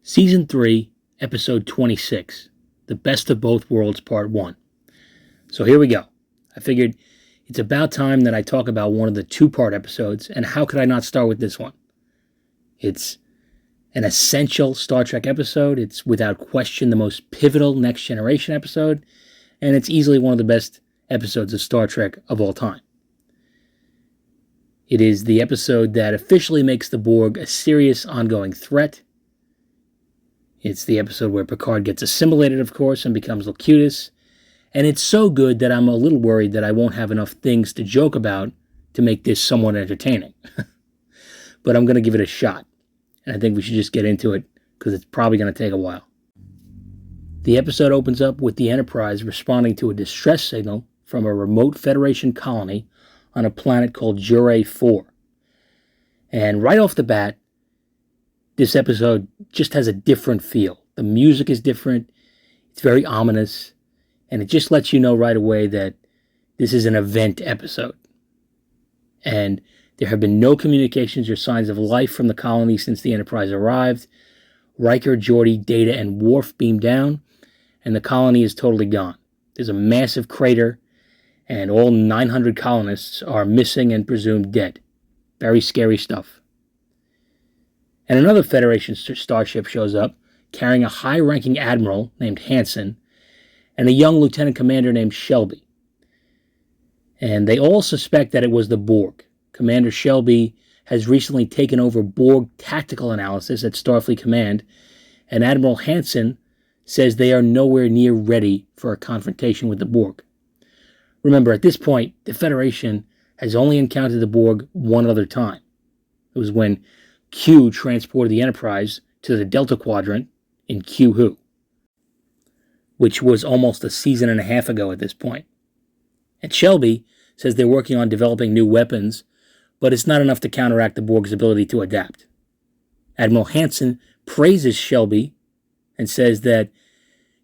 Season 3, Episode 26, The Best of Both Worlds, Part 1. So here we go. I figured it's about time that I talk about one of the two-part episodes, and how could I not start with this one? It's an essential Star Trek episode. It's without question the most pivotal Next Generation episode, and it's easily one of the best episodes of Star Trek of all time. It is the episode that officially makes the Borg a serious ongoing threat. It's the episode where Picard gets assimilated, of course, and becomes Locutus. And it's so good that I'm a little worried that I won't have enough things to joke about to make this somewhat entertaining. But I'm going to give it a shot. And I think we should just get into it, because it's probably going to take a while. The episode opens up with the Enterprise responding to a distress signal from a remote Federation colony on a planet called Jure 4. And right off the bat, this episode just has a different feel. The music is different. It's very ominous. And it just lets you know right away that this is an event episode. And there have been no communications or signs of life from the colony since the Enterprise arrived. Riker, Geordi, Data, and Worf beam down, and the colony is totally gone. There's a massive crater, and all 900 colonists are missing and presumed dead. Very scary stuff. And another Federation starship shows up, carrying a high-ranking admiral named Hansen, and a young lieutenant commander named Shelby. And they all suspect that it was the Borg. Commander Shelby has recently taken over Borg tactical analysis at Starfleet Command, and Admiral Hansen says they are nowhere near ready for a confrontation with the Borg. Remember, at this point, the Federation has only encountered the Borg one other time. It was when Q transported the Enterprise to the Delta Quadrant in Q Who, which was almost a season and a half ago at this point. And Shelby says they're working on developing new weapons, but it's not enough to counteract the Borg's ability to adapt. Admiral Hansen praises Shelby and says that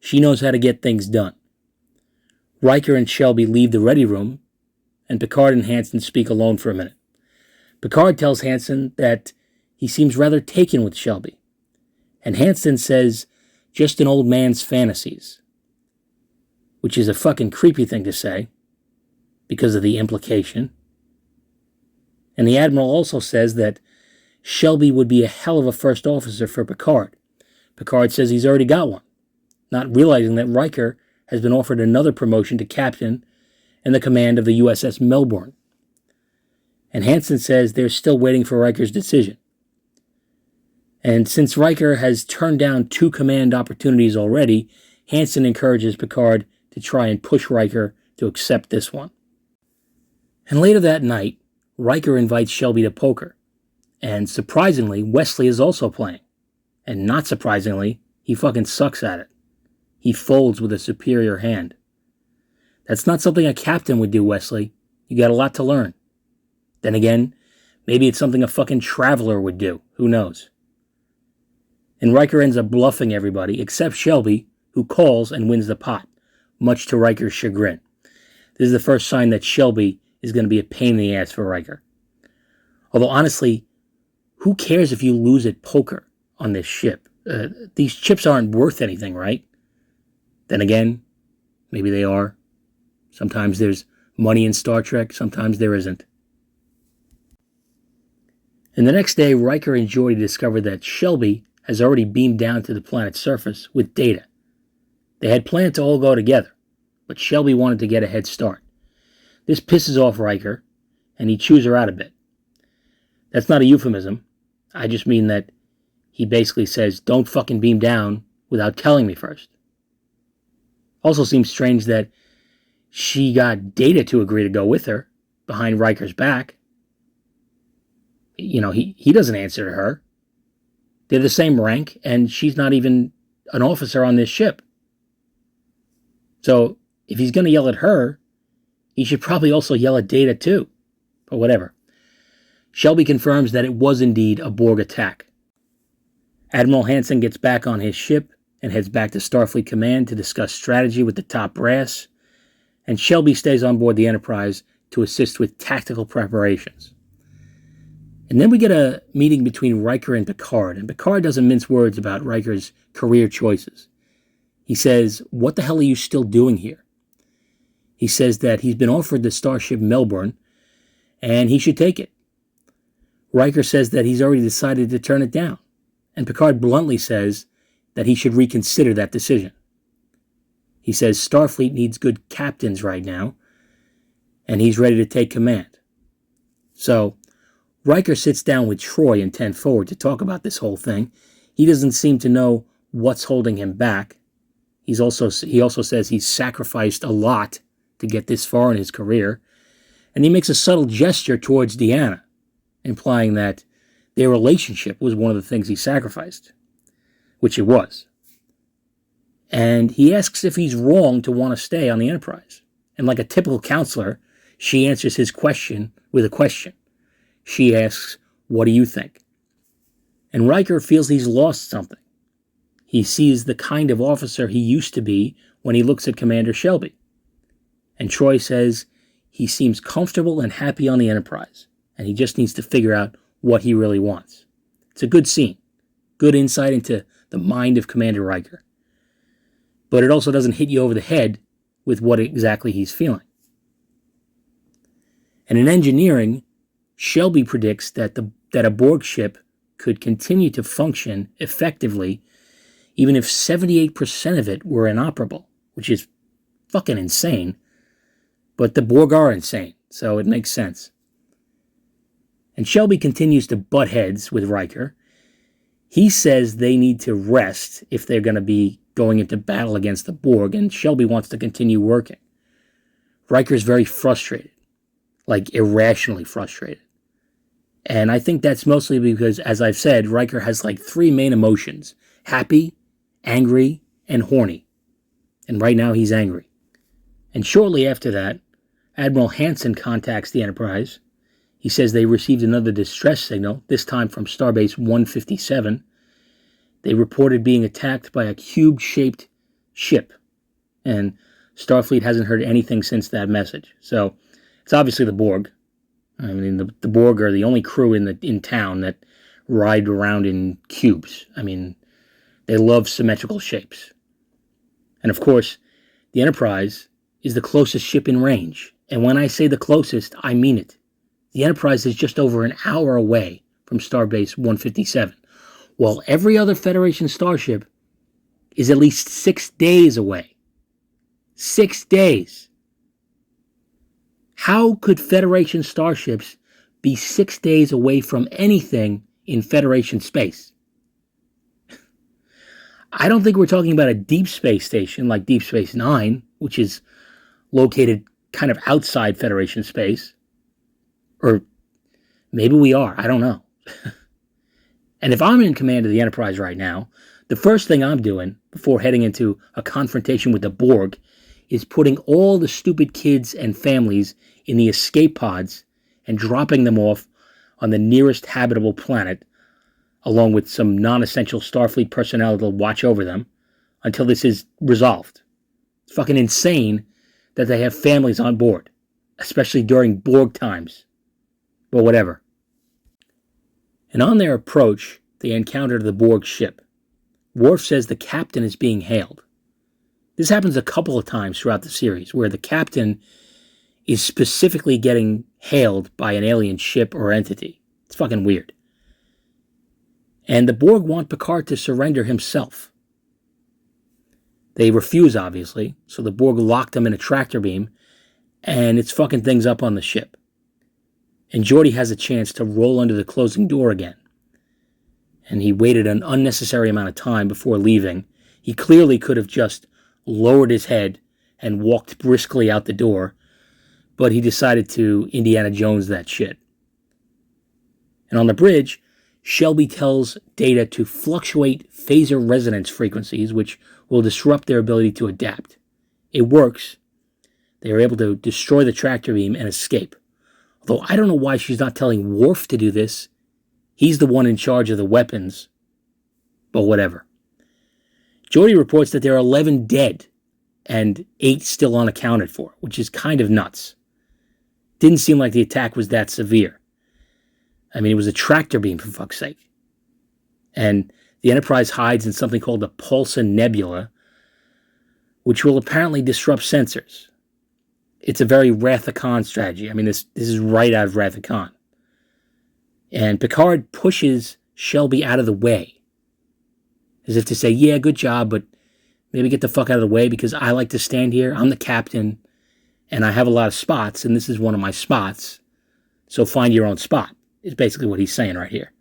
she knows how to get things done. Riker and Shelby leave the ready room, and Picard and Hansen speak alone for a minute. Picard tells Hansen that he seems rather taken with Shelby, and Hansen says, just an old man's fantasies, which is a fucking creepy thing to say, because of the implication. And the Admiral also says that Shelby would be a hell of a first officer for Picard. Picard says he's already got one, not realizing that Riker has been offered another promotion to captain in the command of the USS Melbourne. And Hansen says they're still waiting for Riker's decision. And since Riker has turned down 2 command opportunities already, Hansen encourages Picard to try and push Riker to accept this one. And later that night, Riker invites Shelby to poker. And surprisingly, Wesley is also playing. And not surprisingly, he fucking sucks at it. He folds with a superior hand. That's not something a captain would do, Wesley. You got a lot to learn. Then again, maybe it's something a fucking traveler would do. Who knows? And Riker ends up bluffing everybody except Shelby, who calls and wins the pot, much to Riker's chagrin. This is the first sign that Shelby is going to be a pain in the ass for Riker. Although honestly, who cares if you lose at poker on this ship? These chips aren't worth anything, right? Then again, maybe they are. Sometimes there's money in Star Trek, sometimes there isn't. And the next day, Riker and Geordi discover that Shelby has already beamed down to the planet's surface with Data. They had planned to all go together, but Shelby wanted to get a head start. This pisses off Riker, and he chews her out a bit. That's not a euphemism. I just mean that he basically says, don't fucking beam down without telling me first. Also seems strange that she got Data to agree to go with her behind Riker's back. You know, he doesn't answer to her. They're the same rank, and she's not even an officer on this ship. So, if he's going to yell at her, he should probably also yell at Data too. But whatever. Shelby confirms that it was indeed a Borg attack. Admiral Hansen gets back on his ship and heads back to Starfleet Command to discuss strategy with the top brass, and Shelby stays on board the Enterprise to assist with tactical preparations. And then we get a meeting between Riker and Picard, and Picard doesn't mince words about Riker's career choices. He says, "What the hell are you still doing here?" He says that he's been offered the Starship Melbourne, and he should take it. Riker says that he's already decided to turn it down, and Picard bluntly says that he should reconsider that decision. He says Starfleet needs good captains right now, and he's ready to take command. So, Riker sits down with Troy in 10 Forward to talk about this whole thing. He doesn't seem to know what's holding him back. He also says he's sacrificed a lot to get this far in his career. And he makes a subtle gesture towards Deanna, implying that their relationship was one of the things he sacrificed, which it was. And he asks if he's wrong to want to stay on the Enterprise. And like a typical counselor, she answers his question with a question. She asks, "What do you think?" And Riker feels he's lost something. He sees the kind of officer he used to be when he looks at Commander Shelby. And Troy says he seems comfortable and happy on the Enterprise, and he just needs to figure out what he really wants. It's a good scene, good insight into the mind of Commander Riker. But it also doesn't hit you over the head with what exactly he's feeling. And in engineering, Shelby predicts that a Borg ship could continue to function effectively even if 78% of it were inoperable, which is fucking insane. But the Borg are insane, so it makes sense. And Shelby continues to butt heads with Riker. He says they need to rest if they're going to be going into battle against the Borg, and Shelby wants to continue working. Riker's very frustrated, like irrationally frustrated. And I think that's mostly because, as I've said, Riker has like three main emotions: happy, angry, and horny. And right now he's angry. And shortly after that, Admiral Hansen contacts the Enterprise. He says they received another distress signal, this time from Starbase 157. They reported being attacked by a cube-shaped ship. And Starfleet hasn't heard anything since that message. So it's obviously the Borg. I mean, the Borg are the only crew in town that ride around in cubes. I mean, they love symmetrical shapes. And of course, the Enterprise is the closest ship in range. And when I say the closest, I mean it. The Enterprise is just over an hour away from Starbase 157, while every other Federation starship is at least 6 days away. 6 days. How could Federation starships be 6 days away from anything in Federation space? I don't think we're talking about a deep space station like Deep Space Nine, which is located kind of outside Federation space. Or maybe we are. I don't know. And if I'm in command of the Enterprise right now, the first thing I'm doing before heading into a confrontation with the Borg is putting all the stupid kids and families in the escape pods and dropping them off on the nearest habitable planet, along with some non-essential Starfleet personnel that'll watch over them until this is resolved. It's fucking insane that they have families on board, especially during Borg times. But whatever. And on their approach, they encounter the Borg ship. Worf says the captain is being hailed. This happens a couple of times throughout the series, where the captain is specifically getting hailed by an alien ship or entity. It's fucking weird. And the Borg want Picard to surrender himself. They refuse, obviously, so the Borg lock them in a tractor beam, and it's fucking things up on the ship. And Geordi has a chance to roll under the closing door again. And he waited an unnecessary amount of time before leaving. He clearly could have just lowered his head and walked briskly out the door, but he decided to Indiana Jones that shit. And on the bridge, Shelby tells Data to fluctuate phaser resonance frequencies, which will disrupt their ability to adapt. It works. They are able to destroy the tractor beam and escape. Although I don't know why she's not telling Worf to do this. He's the one in charge of the weapons. But whatever. Geordi reports that there are 11 dead and 8 still unaccounted for, which is kind of nuts. Didn't seem like the attack was that severe. I mean, it was a tractor beam, for fuck's sake. And the Enterprise hides in something called the Pulsar Nebula, which will apparently disrupt sensors. It's a very Wrath of Khan strategy. I mean, this is right out of Wrath of Khan. And Picard pushes Shelby out of the way, as if to say, yeah, good job, but maybe get the fuck out of the way because I like to stand here. I'm the captain, and I have a lot of spots, and this is one of my spots. So find your own spot, is basically what he's saying right here.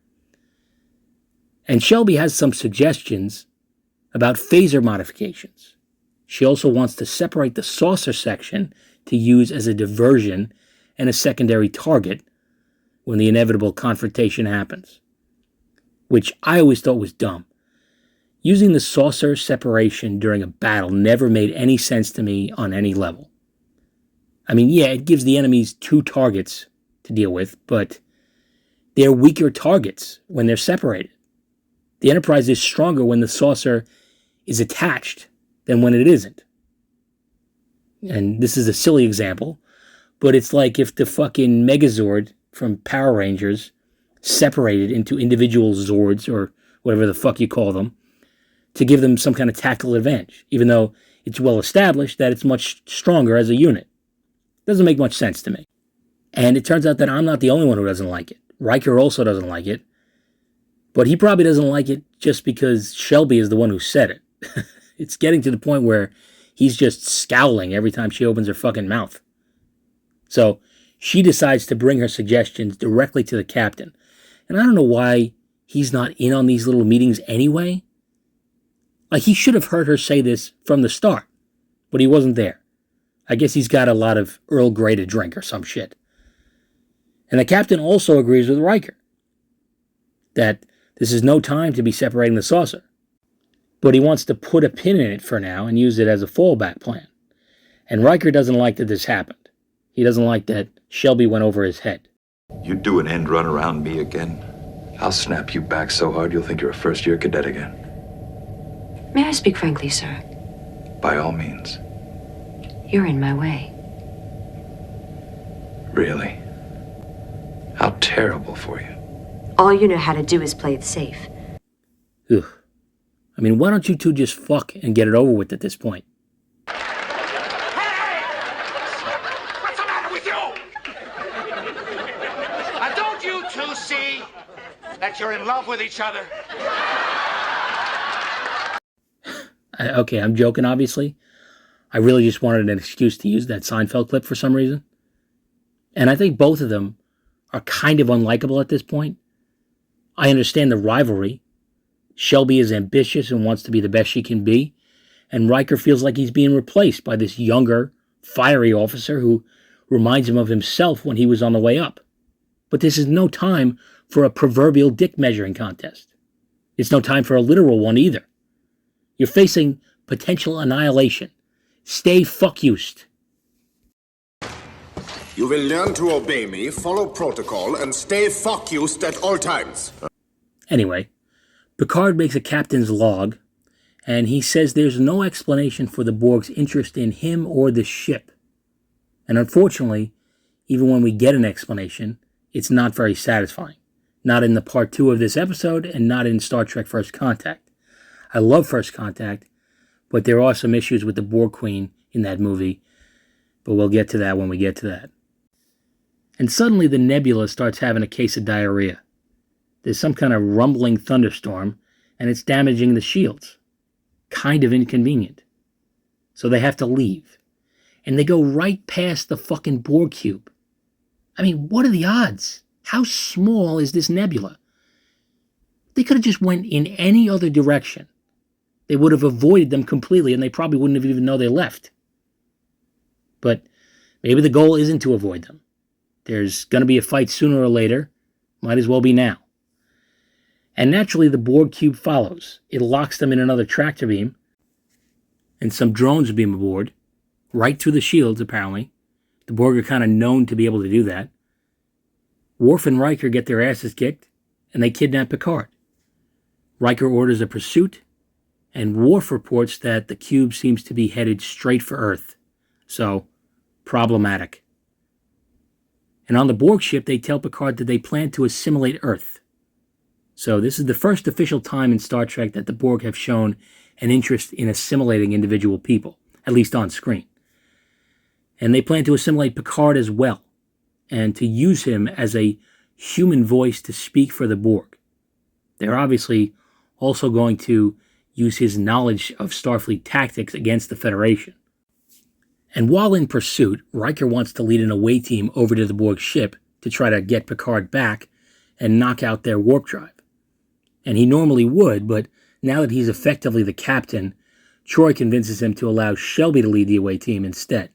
And Shelby has some suggestions about phaser modifications. She also wants to separate the saucer section to use as a diversion and a secondary target when the inevitable confrontation happens, which I always thought was dumb. Using the saucer separation during a battle never made any sense to me on any level. I mean, yeah, it gives the enemies 2 targets to deal with, but they're weaker targets when they're separated. The Enterprise is stronger when the saucer is attached than when it isn't. And this is a silly example, but it's like if the fucking Megazord from Power Rangers separated into individual Zords, or whatever the fuck you call them, to give them some kind of tactical advantage, even though it's well established that it's much stronger as a unit. Doesn't make much sense to me. And it turns out that I'm not the only one who doesn't like it. Riker also doesn't like it. But he probably doesn't like it just because Shelby is the one who said it. It's getting to the point where he's just scowling every time she opens her fucking mouth. So she decides to bring her suggestions directly to the captain. And I don't know why he's not in on these little meetings anyway. Like, he should have heard her say this from the start, but he wasn't there. I guess he's got a lot of Earl Grey to drink or some shit. And the captain also agrees with Riker that this is no time to be separating the saucer. But he wants to put a pin in it for now and use it as a fallback plan. And Riker doesn't like that this happened. He doesn't like that Shelby went over his head. You do an end run around me again, I'll snap you back so hard you'll think you're a first-year cadet again. May I speak frankly, sir? By all means. You're in my way. Really? How terrible for you. All you know how to do is play it safe. Ugh. I mean, why don't you two just fuck and get it over with at this point? Hey! What's the matter with you? Don't you two see that you're in love with each other? Okay, I'm joking, obviously. I really just wanted an excuse to use that Seinfeld clip for some reason. And I think both of them are kind of unlikable at this point. I understand the rivalry. Shelby is ambitious and wants to be the best she can be, and Riker feels like he's being replaced by this younger, fiery officer who reminds him of himself when he was on the way up. But this is no time for a proverbial dick measuring contest. It's no time for a literal one either. You're facing potential annihilation. Stay fuck-used. You will learn to obey me, follow protocol, and stay fuck-used at all times. Anyway, Picard makes a captain's log, and he says there's no explanation for the Borg's interest in him or the ship. And unfortunately, even when we get an explanation, it's not very satisfying. Not in the part 2 of this episode, and not in Star Trek First Contact. I love First Contact, but there are some issues with the Borg Queen in that movie, but we'll get to that when we get to that. And suddenly the Nebula starts having a case of diarrhea. There's some kind of rumbling thunderstorm, and it's damaging the shields. Kind of inconvenient. So they have to leave. And they go right past the fucking Borg cube. I mean, what are the odds? How small is this nebula? They could have just went in any other direction. They would have avoided them completely, and they probably wouldn't have even known they left. But maybe the goal isn't to avoid them. There's going to be a fight sooner or later. Might as well be now. And naturally, the Borg cube follows. It locks them in another tractor beam, and some drones beam aboard, right through the shields, apparently. The Borg are kind of known to be able to do that. Worf and Riker get their asses kicked, and they kidnap Picard. Riker orders a pursuit, and Worf reports that the cube seems to be headed straight for Earth. So, problematic. And on the Borg ship, they tell Picard that they plan to assimilate Earth. So this is the first official time in Star Trek that the Borg have shown an interest in assimilating individual people, at least on screen. And they plan to assimilate Picard as well, and to use him as a human voice to speak for the Borg. They're obviously also going to use his knowledge of Starfleet tactics against the Federation. And while in pursuit, Riker wants to lead an away team over to the Borg ship to try to get Picard back and knock out their warp drive. And he normally would, but now that he's effectively the captain, Troy convinces him to allow Shelby to lead the away team instead.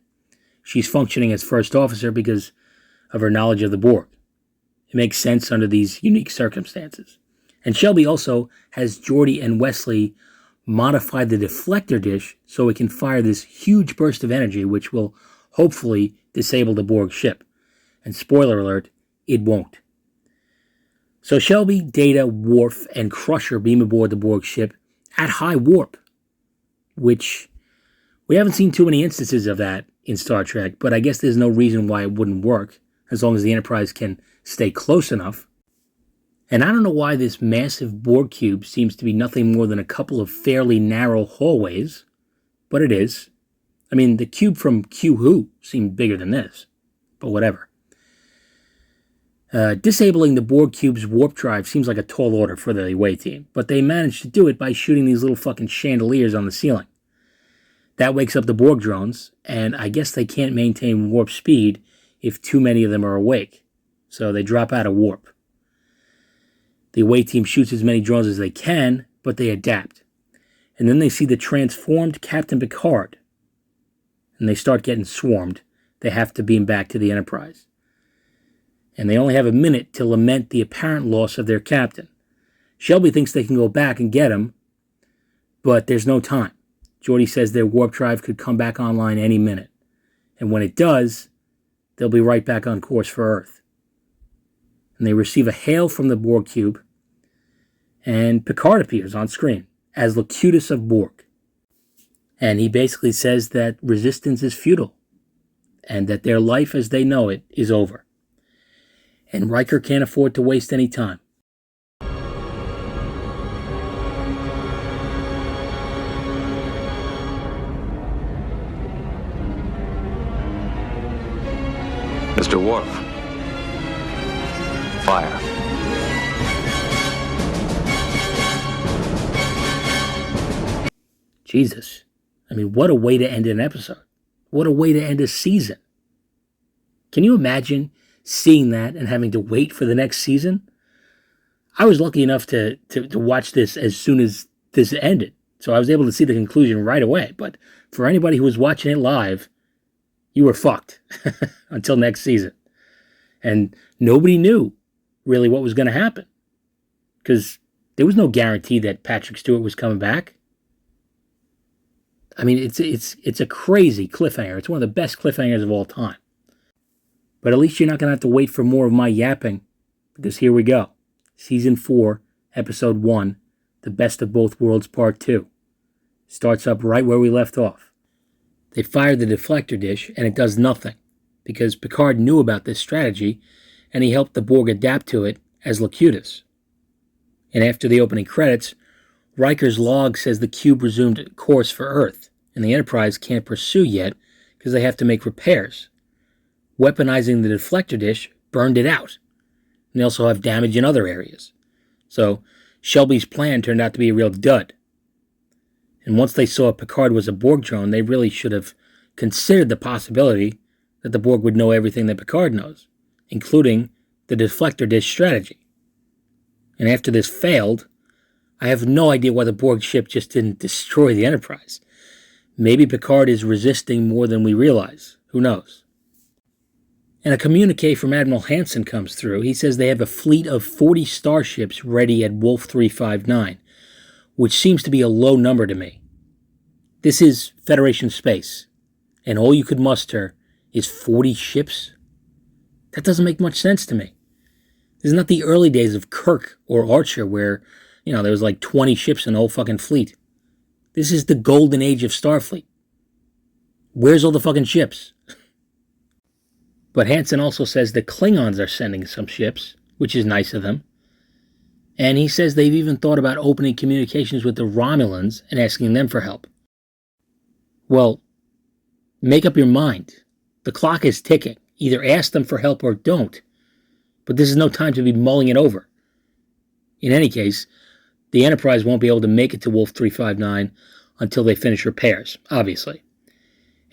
She's functioning as first officer because of her knowledge of the Borg. It makes sense under these unique circumstances. And Shelby also has Geordi and Wesley modify the deflector dish so it can fire this huge burst of energy which will hopefully disable the Borg ship. And spoiler alert, it won't. So Shelby, Data, Worf, and Crusher beam aboard the Borg ship at high warp, which we haven't seen too many instances of that in Star Trek, but I guess there's no reason why it wouldn't work, as long as the Enterprise can stay close enough. And I don't know why this massive Borg cube seems to be nothing more than a couple of fairly narrow hallways, but it is. I mean, the cube from Q-Who seemed bigger than this, but whatever. Disabling the Borg cube's warp drive seems like a tall order for the away team, but they managed to do it by shooting these little fucking chandeliers on the ceiling. That wakes up the Borg drones, and I guess they can't maintain warp speed if too many of them are awake, so they drop out of warp. The away team shoots as many drones as they can, but they adapt. And then they see the transformed Captain Picard, and they start getting swarmed. They have to beam back to the Enterprise. And they only have a minute to lament the apparent loss of their captain. Shelby thinks they can go back and get him, but there's no time. Geordi says their warp drive could come back online any minute. And when it does, they'll be right back on course for Earth. And they receive a hail from the Borg cube, and Picard appears on screen as Locutus of Borg. And he basically says that resistance is futile, and that their life as they know it is over. And Riker can't afford to waste any time. Mr. Worf. Fire. Jesus. I mean, what a way to end an episode. What a way to end a season. Can you imagine seeing that and having to wait for the next season? I was lucky enough to watch this as soon as this ended, so I was able to see the conclusion right away. But for anybody who was watching it live, you were fucked until next season. And nobody knew really what was going to happen, because there was no guarantee that Patrick Stewart was coming back. I mean, it's a crazy cliffhanger. It's one of the best cliffhangers of all time. But at least you're not going to have to wait for more of my yapping, because here we go. Season 4, Episode 1, The Best of Both Worlds Part 2. Starts up right where we left off. They fire the deflector dish, and it does nothing, because Picard knew about this strategy, and he helped the Borg adapt to it as Locutus. And after the opening credits, Riker's log says the cube resumed course for Earth, and the Enterprise can't pursue yet because they have to make repairs. Weaponizing the deflector dish burned it out, and they also have damage in other areas. So Shelby's plan turned out to be a real dud. And once they saw Picard was a Borg drone, they really should have considered the possibility that the Borg would know everything that Picard knows, including the deflector dish strategy. And after this failed, I have no idea why the Borg ship just didn't destroy the Enterprise. Maybe Picard is resisting more than we realize. Who knows? And a communique from Admiral Hansen comes through. He says they have a fleet of 40 starships ready at Wolf 359, which seems to be a low number to me. This is Federation space, and all you could muster is 40 ships? That doesn't make much sense to me. This is not the early days of Kirk or Archer where, there was like 20 ships in the whole fucking fleet. This is the golden age of Starfleet. Where's all the fucking ships? But Hansen also says the Klingons are sending some ships, which is nice of them. And he says they've even thought about opening communications with the Romulans and asking them for help. Well, make up your mind. The clock is ticking. Either ask them for help or don't. But this is no time to be mulling it over. In any case, the Enterprise won't be able to make it to Wolf 359 until they finish repairs, obviously.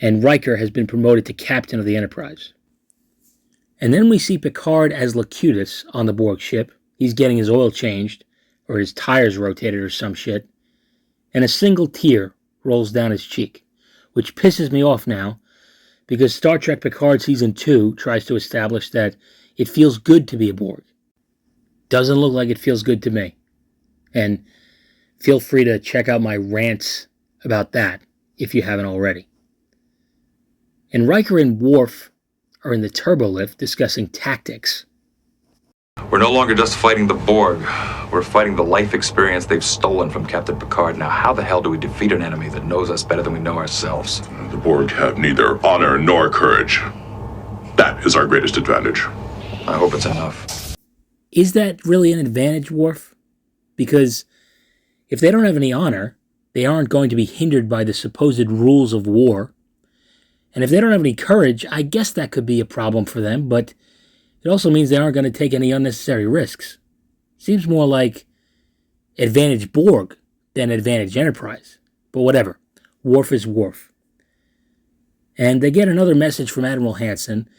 And Riker has been promoted to captain of the Enterprise. And then we see Picard as Locutus on the Borg ship. He's getting his oil changed, or his tires rotated or some shit. And a single tear rolls down his cheek, which pisses me off now, because Star Trek Picard Season 2 tries to establish that it feels good to be a Borg. Doesn't look like it feels good to me. And feel free to check out my rants about that if you haven't already. And Riker and Worf are in the turbo lift discussing tactics. We're no longer just fighting the Borg. We're fighting the life experience they've stolen from Captain Picard. Now, how the hell do we defeat an enemy that knows us better than we know ourselves? The Borg have neither honor nor courage. That is our greatest advantage. I hope it's enough. Is that really an advantage, Worf? Because if they don't have any honor, they aren't going to be hindered by the supposed rules of war. And if they don't have any courage, I guess that could be a problem for them, but it also means they aren't going to take any unnecessary risks. Seems more like advantage Borg than advantage Enterprise. But whatever. Worf is Worf. And they get another message from Admiral Hansen.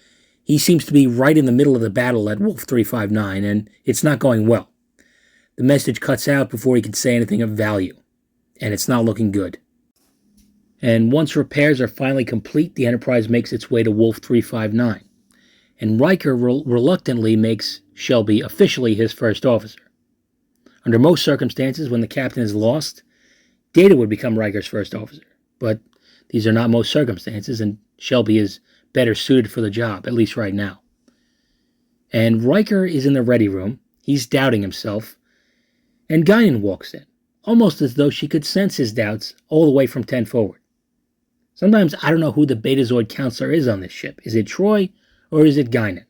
He seems to be right in the middle of the battle at Wolf 359, and it's not going well. The message cuts out before he can say anything of value, and it's not looking good. And once repairs are finally complete, the Enterprise makes its way to Wolf 359. And Riker reluctantly makes Shelby officially his first officer. Under most circumstances, when the captain is lost, Data would become Riker's first officer. But these are not most circumstances, and Shelby is better suited for the job, at least right now. And Riker is in the ready room. He's doubting himself. And Guinan walks in, almost as though she could sense his doubts all the way from 10 forward. Sometimes I don't know who the Betazoid counselor is on this ship. Is it Troy? Or is it Guinan?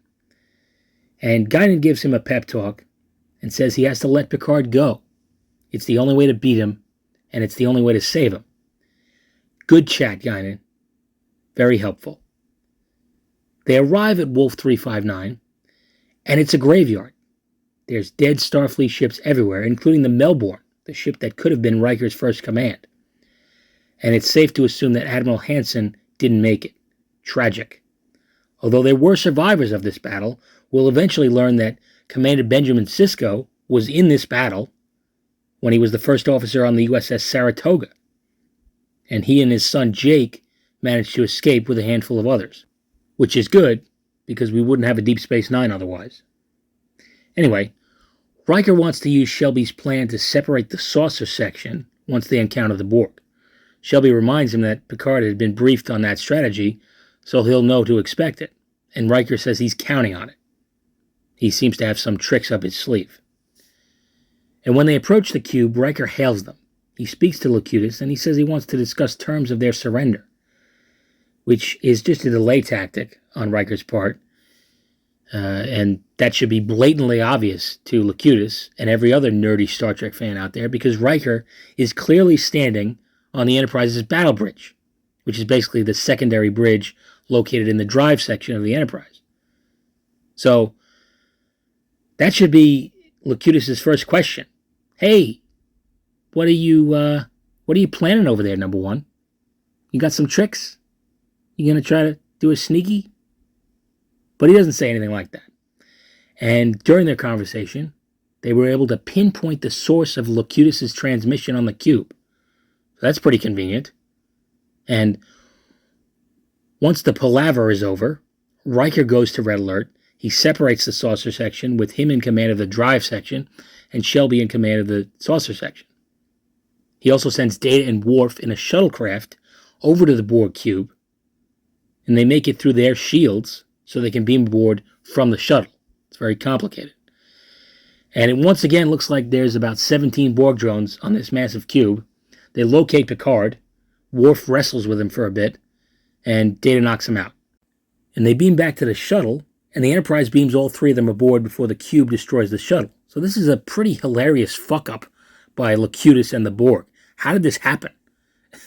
And Guinan gives him a pep talk and says he has to let Picard go. It's the only way to beat him, and it's the only way to save him. Good chat, Guinan. Very helpful. They arrive at Wolf 359, and it's a graveyard. There's dead Starfleet ships everywhere, including the Melbourne, the ship that could have been Riker's first command. And it's safe to assume that Admiral Hansen didn't make it. Tragic. Although there were survivors of this battle, we'll eventually learn that Commander Benjamin Sisko was in this battle when he was the first officer on the USS Saratoga. And he and his son Jake managed to escape with a handful of others. Which is good, because we wouldn't have a Deep Space Nine otherwise. Anyway, Riker wants to use Shelby's plan to separate the saucer section once they encounter the Borg. Shelby reminds him that Picard had been briefed on that strategy, so he'll know to expect it, and Riker says he's counting on it. He seems to have some tricks up his sleeve. And when they approach the cube, Riker hails them. He speaks to Locutus, and he says he wants to discuss terms of their surrender, which is just a delay tactic on Riker's part, and that should be blatantly obvious to Locutus and every other nerdy Star Trek fan out there, because Riker is clearly standing on the Enterprise's battle bridge, which is basically the secondary bridge located in the drive section of the Enterprise. So that should be Locutus's first question. Hey, what are you planning over there, number one? You got some tricks? You gonna try to do a sneaky? But he doesn't say anything like that. And during their conversation, they were able to pinpoint the source of Locutus's transmission on the cube. So that's pretty convenient. And once the palaver is over, Riker goes to Red Alert. He separates the saucer section with him in command of the drive section and Shelby in command of the saucer section. He also sends Data and Worf in a shuttlecraft over to the Borg cube, and they make it through their shields so they can beam aboard from the shuttle. It's very complicated. And it once again looks like there's about 17 Borg drones on this massive cube. They locate Picard. Worf wrestles with him for a bit, and Data knocks him out. And they beam back to the shuttle, and the Enterprise beams all three of them aboard before the cube destroys the shuttle. So this is a pretty hilarious fuck-up by Locutus and the Borg. How did this happen?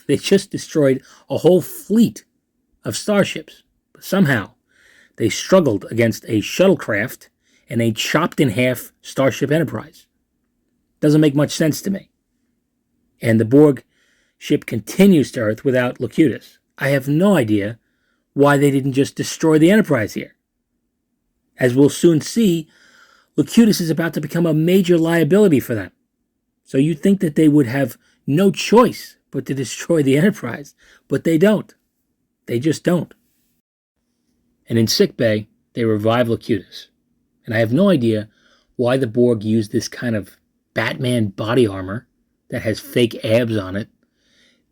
They just destroyed a whole fleet of starships. But somehow, they struggled against a shuttlecraft and a chopped-in-half Starship Enterprise. Doesn't make much sense to me. And the Borg ship continues to Earth without Locutus. I have no idea why they didn't just destroy the Enterprise here. As we'll soon see, Locutus is about to become a major liability for them. So you'd think that they would have no choice but to destroy the Enterprise, but they don't. They just don't. And in sickbay, they revive Locutus. And I have no idea why the Borg used this kind of Batman body armor that has fake abs on it.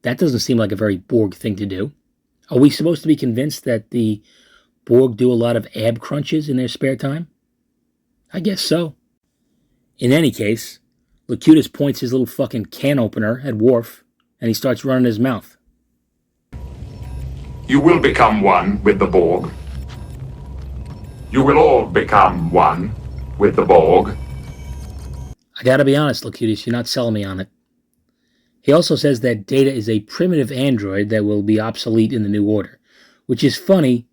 That doesn't seem like a very Borg thing to do. Are we supposed to be convinced that the Borg do a lot of ab crunches in their spare time? I guess so. In any case, Locutus points his little fucking can opener at Worf, and he starts running his mouth. You will become one with the Borg. You will all become one with the Borg. I gotta be honest, Locutus, you're not selling me on it. He also says that Data is a primitive android that will be obsolete in the New Order, which is funny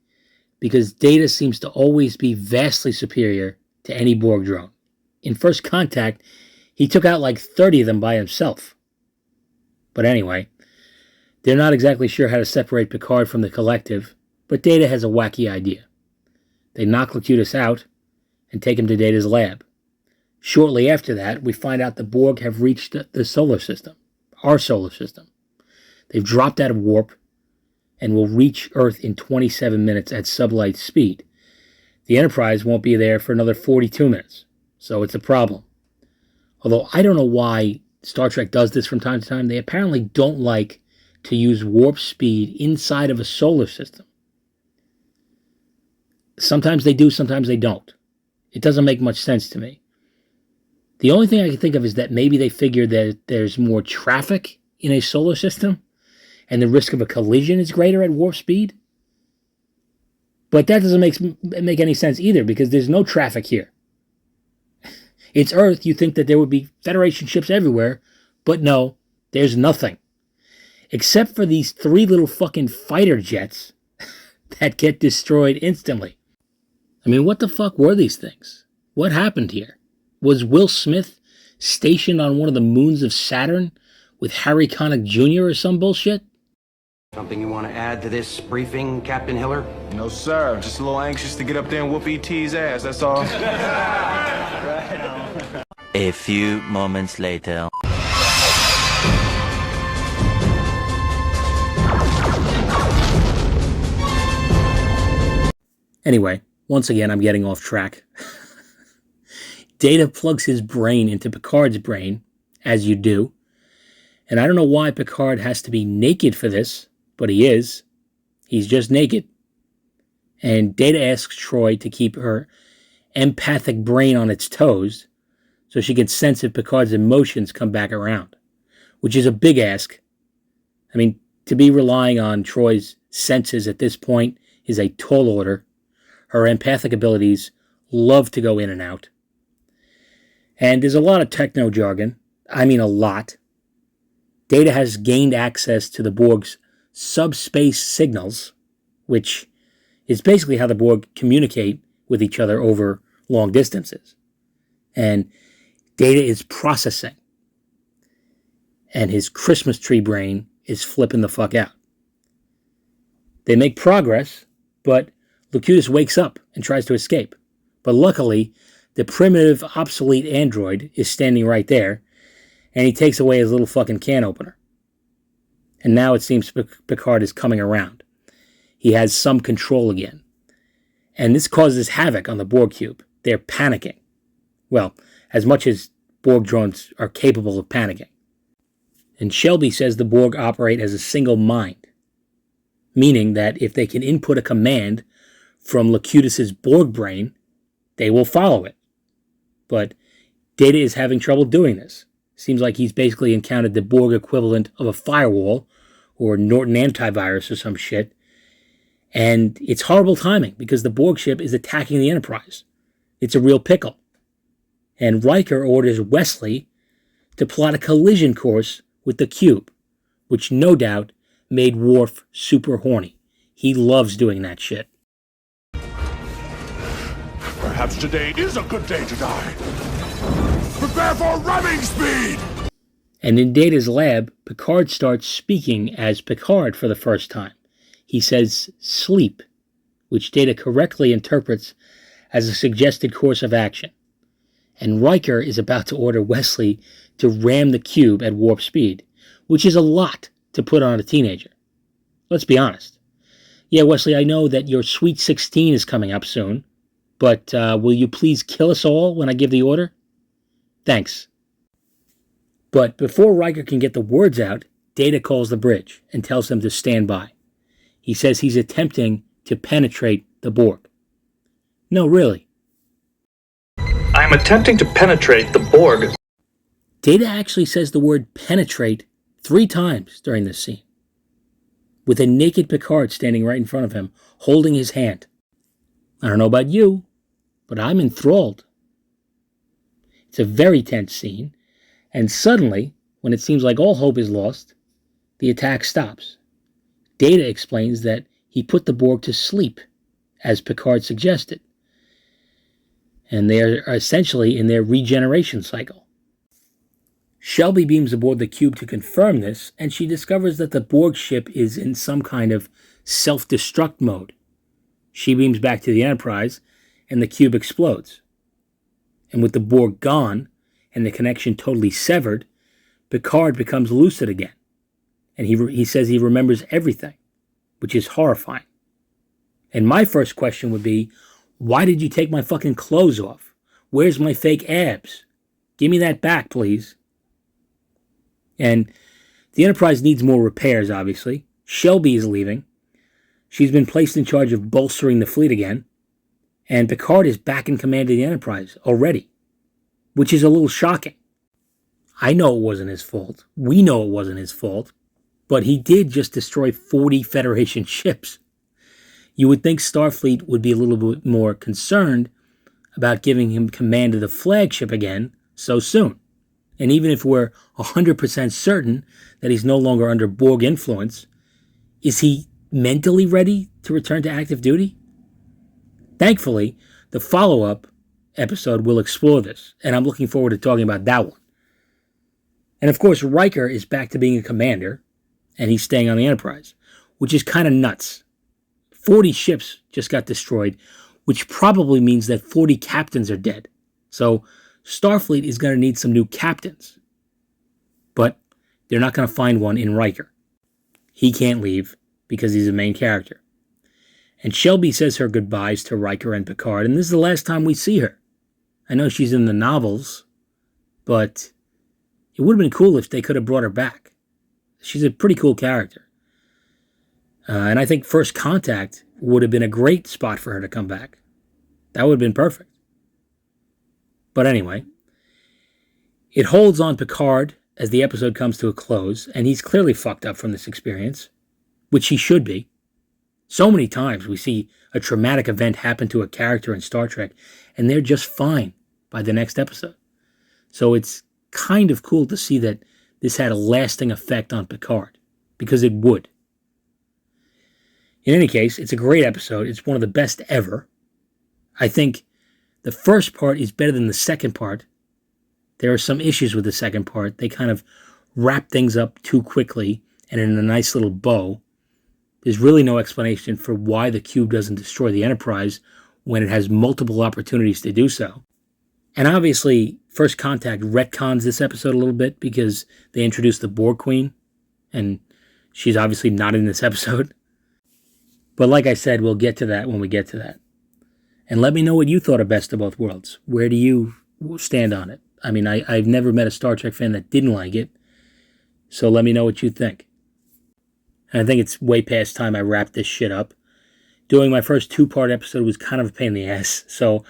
because Data seems to always be vastly superior to any Borg drone. In First Contact, he took out like 30 of them by himself. But anyway, they're not exactly sure how to separate Picard from the collective, but Data has a wacky idea. They knock Locutus out and take him to Data's lab. Shortly after that, we find out the Borg have reached the solar system, our solar system. They've dropped out of warp and will reach Earth in 27 minutes at sublight speed. The Enterprise won't be there for another 42 minutes, so it's a problem. Although I don't know why Star Trek does this from time to time. They apparently don't like to use warp speed inside of a solar system. Sometimes they do, sometimes they don't. It doesn't make much sense to me. The only thing I can think of is that maybe they figure that there's more traffic in a solar system and the risk of a collision is greater at warp speed. But that doesn't make any sense either because there's no traffic here. It's Earth, you think that there would be Federation ships everywhere, but no, there's nothing. Except for these 3 little fucking fighter jets that get destroyed instantly. I mean, what the fuck were these things? What happened here? Was Will Smith stationed on one of the moons of Saturn with Harry Connick Jr. or some bullshit? Something you want to add to this briefing, Captain Hiller? No, sir. Just a little anxious to get up there and whoop E.T.'s ass, that's all. A few moments later. Anyway, once again, I'm getting off track. Data plugs his brain into Picard's brain, as you do. And I don't know why Picard has to be naked for this, but he is. He's just naked. And Data asks Troy to keep her empathic brain on its toes so she can sense if Picard's emotions come back around, which is a big ask. I mean, to be relying on Troy's senses at this point is a tall order. Her empathic abilities love to go in and out. And there's a lot of techno jargon. I mean, a lot. Data has gained access to the Borg's subspace signals, which is basically how the Borg communicate with each other over long distances. And Data is processing. And his Christmas tree brain is flipping the fuck out. They make progress, but Locutus wakes up and tries to escape. But luckily, the primitive, obsolete android is standing right there, and he takes away his little fucking can opener. And now it seems Picard is coming around. He has some control again. And this causes havoc on the Borg cube. They're panicking. Well, as much as Borg drones are capable of panicking. And Shelby says the Borg operate as a single mind, meaning that if they can input a command from Locutus's Borg brain, they will follow it. But Data is having trouble doing this. Seems like he's basically encountered the Borg equivalent of a firewall or Norton antivirus or some shit, And it's horrible timing because the Borg ship is attacking the Enterprise. It's a real pickle. And Riker orders Wesley to plot a collision course with the cube, which no doubt made Worf super horny. He loves doing that shit. Perhaps today is a good day to die. Prepare for ramming speed! And in Data's lab, Picard starts speaking as Picard for the first time. He says sleep, which Data correctly interprets as a suggested course of action. And Riker is about to order Wesley to ram the cube at warp speed, which is a lot to put on a teenager. Let's be honest. Yeah, Wesley, I know that your Sweet 16 is coming up soon, but will you please kill us all when I give the order? Thanks. But before Riker can get the words out, Data calls the bridge and tells him to stand by. He says he's attempting to penetrate the Borg. No, really. I'm attempting to penetrate the Borg. Data actually says the word penetrate 3 times during this scene, with a naked Picard standing right in front of him, holding his hand. I don't know about you, but I'm enthralled. It's a very tense scene, and suddenly, when it seems like all hope is lost, the attack stops. Data explains that he put the Borg to sleep, as Picard suggested, and they are essentially in their regeneration cycle. Shelby beams aboard the cube to confirm this, and she discovers that the Borg ship is in some kind of self-destruct mode. She beams back to the Enterprise, and the cube explodes. And with the Borg gone, and the connection totally severed, Picard becomes lucid again. And he says he remembers everything, which is horrifying. And my first question would be, why did you take my fucking clothes off? Where's my fake abs? Give me that back, please. And the Enterprise needs more repairs, obviously. Shelby is leaving. She's been placed in charge of bolstering the fleet again. And Picard is back in command of the Enterprise already, which is a little shocking. I know it wasn't his fault. We know it wasn't his fault. But he did just destroy 40 Federation ships. You would think Starfleet would be a little bit more concerned about giving him command of the flagship again so soon. And even if we're 100% certain that he's no longer under Borg influence, is he mentally ready to return to active duty? Thankfully, the follow-up episode will explore this, and I'm looking forward to talking about that one. And of course, Riker is back to being a commander, and he's staying on the Enterprise, which is kind of nuts. 40 ships just got destroyed, which probably means that 40 captains are dead. So Starfleet is going to need some new captains. But they're not going to find one in Riker. He can't leave because he's the main character. And Shelby says her goodbyes to Riker and Picard, and this is the last time we see her. I know she's in the novels, but it would have been cool if they could have brought her back. She's a pretty cool character. And I think First Contact would have been a great spot for her to come back. That would have been perfect. But anyway, it holds on Picard as the episode comes to a close, and he's clearly fucked up from this experience, which he should be. So many times we see a traumatic event happen to a character in Star Trek, and they're just fine by the next episode. So it's kind of cool to see that this had a lasting effect on Picard, because it would. In any case, it's a great episode. It's one of the best ever. I think the first part is better than the second part. There are some issues with the second part. They kind of wrap things up too quickly and in a nice little bow. There's really no explanation for why the cube doesn't destroy the Enterprise when it has multiple opportunities to do so. And obviously, First Contact retcons this episode a little bit because they introduced the Borg Queen, and she's obviously not in this episode. But like I said, we'll get to that when we get to that. And let me know what you thought of Best of Both Worlds. Where do you stand on it? I mean, I've never met a Star Trek fan that didn't like it, so let me know what you think. And I think it's way past time I wrap this shit up. Doing my first 2-part episode was kind of a pain in the ass, so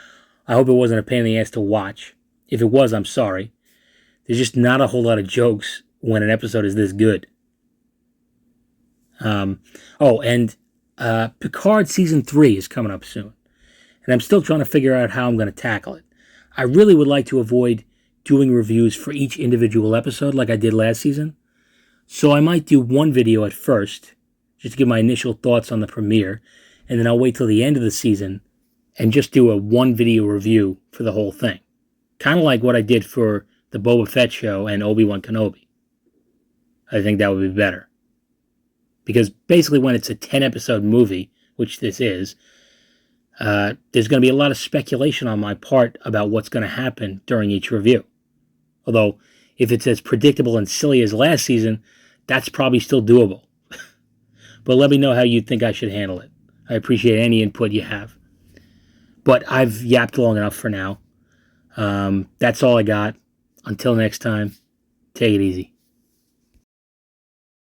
I hope it wasn't a pain in the ass to watch. If it was, I'm sorry. There's just not a whole lot of jokes when an episode is this good. And Picard Season 3 is coming up soon, and I'm still trying to figure out how I'm going to tackle it. I really would like to avoid doing reviews for each individual episode like I did last season, so I might do one video at first, just to give my initial thoughts on the premiere, and then I'll wait till the end of the season and just do a one video review for the whole thing. Kind of like what I did for the Boba Fett show and Obi-Wan Kenobi. I think that would be better. Because basically when it's a 10-episode movie, which this is, there's going to be a lot of speculation on my part about what's going to happen during each review. Although, if it's as predictable and silly as last season, that's probably still doable. But let me know how you think I should handle it. I appreciate any input you have. But I've yapped long enough for now. That's all I got. Until next time, take it easy.